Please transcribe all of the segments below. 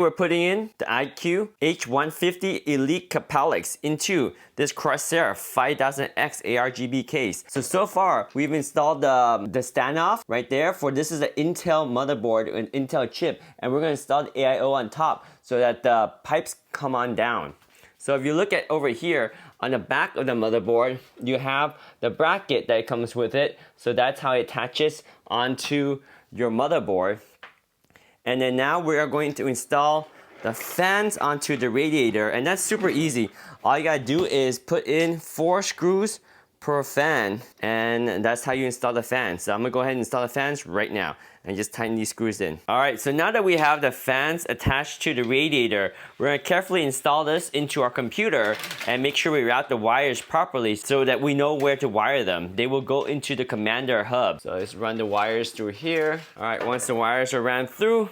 We're putting in the iCUE H150 Elite Capellix into this Corsair 5000X ARGB case. So far, we've installed the standoff right there for this is an Intel motherboard, an Intel chip, and we're going to install the AIO on top so that the pipes come on down. So if you look at over here, on the back of the motherboard, you have the bracket that comes with it. So that's how it attaches onto your motherboard. And then now we are going to install the fans onto the radiator, and that's super easy. All you gotta do is put in 4 screws per fan, and that's how you install the fans. So I'm gonna go ahead and install the fans right now and just tighten these screws in. All right, so now that we have the fans attached to the radiator, we're gonna carefully install this into our computer and make sure we route the wires properly so that we know where to wire them. They will go into the commander hub. So let's run the wires through here. All right, once the wires are ran through,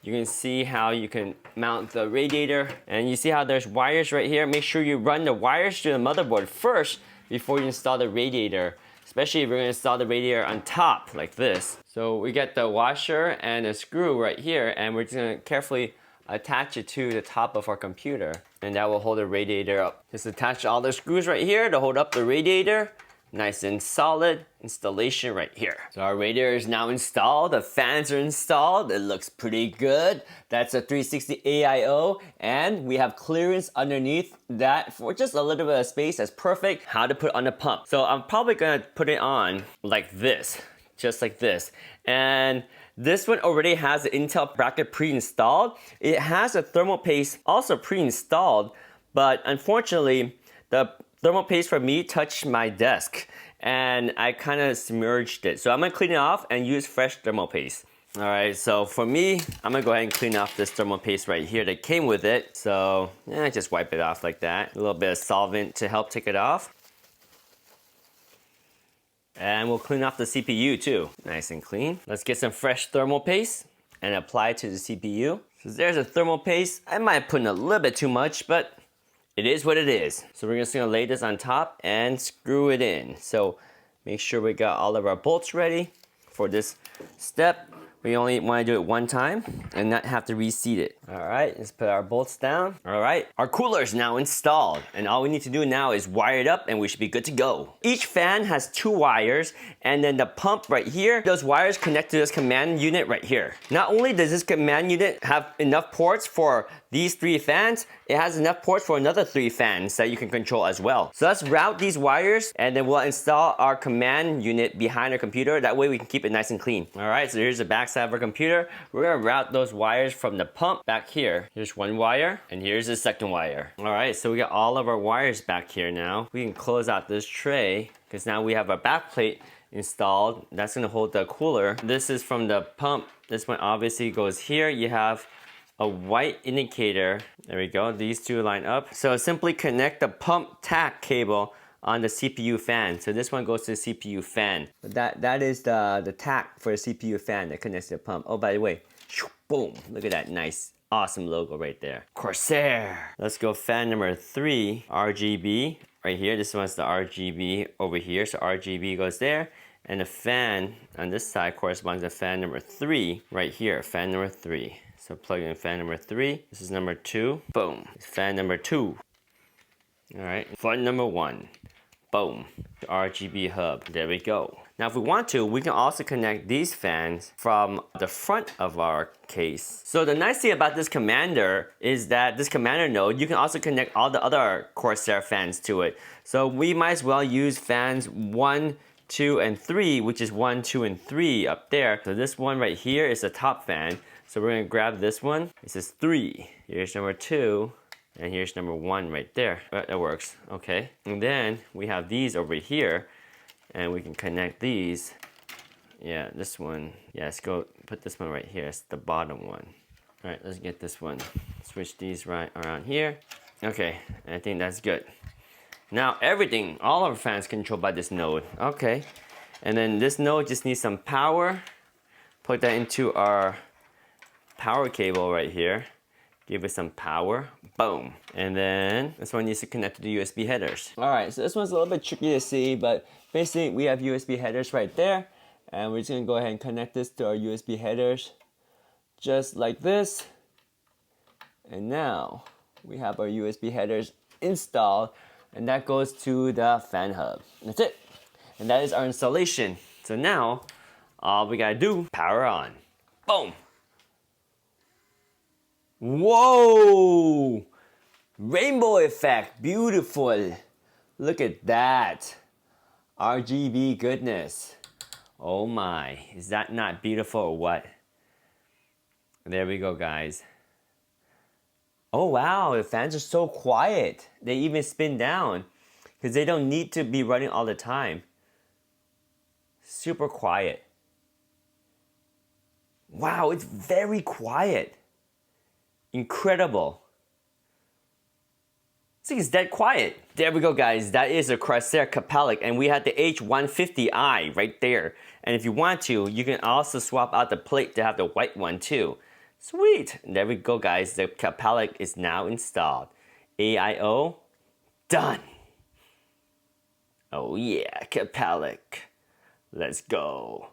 you can see how you can mount the radiator, and you see how there's wires right here. Make sure you run the wires to the motherboard first before you install the radiator, especially if you're going to install the radiator on top like this. So we get the washer and a screw right here, and we're just going to carefully attach it to the top of our computer, and that will hold the radiator up. Just attach all the screws right here to hold up the radiator. Nice and solid installation right here. So our radiator is now installed, the fans are installed, it looks pretty good. That's a 360 AIO, and we have clearance underneath that for just a little bit of space. That's perfect. How to put on the pump. So I'm probably gonna put it on like this, just like this. And this one already has the Intel bracket pre-installed. It has a thermal paste also pre-installed, but unfortunately, the thermal paste for me touched my desk and I kind of submerged it. So I'm gonna clean it off and use fresh thermal paste. All right, so for me, I'm gonna go ahead and clean off this thermal paste right here that came with it. So just wipe it off like that. A little bit of solvent to help take it off. And we'll clean off the CPU too. Nice and clean. Let's get some fresh thermal paste and apply it to the CPU. So there's a thermal paste. I might have put in a little bit too much, but it is what it is. So we're just gonna lay this on top and screw it in. So make sure we got all of our bolts ready for this step. We only wanna do it one time and not have to reseat it. All right, let's put our bolts down. All right, our cooler is now installed, and all we need to do now is wire it up and we should be good to go. Each fan has 2 wires, and then the pump right here, those wires connect to this command unit right here. Not only does this command unit have enough ports for these 3 fans, it has enough ports for another 3 fans that you can control as well. So let's route these wires, and then we'll install our command unit behind our computer. That way we can keep it nice and clean. All right, so here's the back side of our computer. We're gonna route those wires from the pump back here. Here's one wire, and here's the second wire. All right, so we got all of our wires back here now. We can close out this tray, because now we have our back plate installed. That's gonna hold the cooler. This is from the pump. This one obviously goes here. You have a white indicator. There we go, these 2 line up. So simply connect the pump tach cable on the CPU fan. So this one goes to the CPU fan. That is the tach for the CPU fan that connects to the pump. Oh, by the way, boom, look at that nice, awesome logo right there. Corsair. Let's go fan number 3, RGB, right here. This one's the RGB over here. So RGB goes there. And the fan on this side corresponds to fan number 3 right here, fan number 3. So plug in fan number 3. This is number 2. Boom. Fan number 2. All right. Fan number 1. Boom. The RGB hub. There we go. Now, if we want to, we can also connect these fans from the front of our case. So the nice thing about this commander is that this commander node, you can also connect all the other Corsair fans to it. So we might as well use fans 1, 2, and 3, which is 1, 2, and 3 up there. So this one right here is the top fan. So we're gonna grab this one. It says 3. Here's number 2, and here's number 1 right there. That works, okay. And then we have these over here, and we can connect these. Yeah, this one. Yeah, let's go put this one right here. It's the bottom one. All right, let's get this one. Switch these right around here. Okay, I think that's good. Now everything, all our fans controlled by this node. Okay, and then this node just needs some power. Plug that into our power cable right here. Give it some power. Boom. And then this one needs to connect to the USB headers. All right, so this one's a little bit tricky to see, but basically we have USB headers right there, and we're just gonna go ahead and connect this to our USB headers just like this. And now we have our USB headers installed, and that goes to the fan hub. That's it. And that is our installation. So now, all we gotta do, power on. Boom. Whoa! Rainbow effect, beautiful. Look at that. RGB goodness. Oh my, is that not beautiful or what? There we go, guys. Oh wow, the fans are so quiet. They even spin down because they don't need to be running all the time. Super quiet. Wow, it's very quiet. Incredible. It's dead quiet. There we go, guys. That is a Corsair Capellix, and we had the H150i right there. And if you want to, you can also swap out the plate to have the white one too. Sweet. There we go, guys. The Capellix is now installed. AIO, done. Oh yeah, Capellix. Let's go.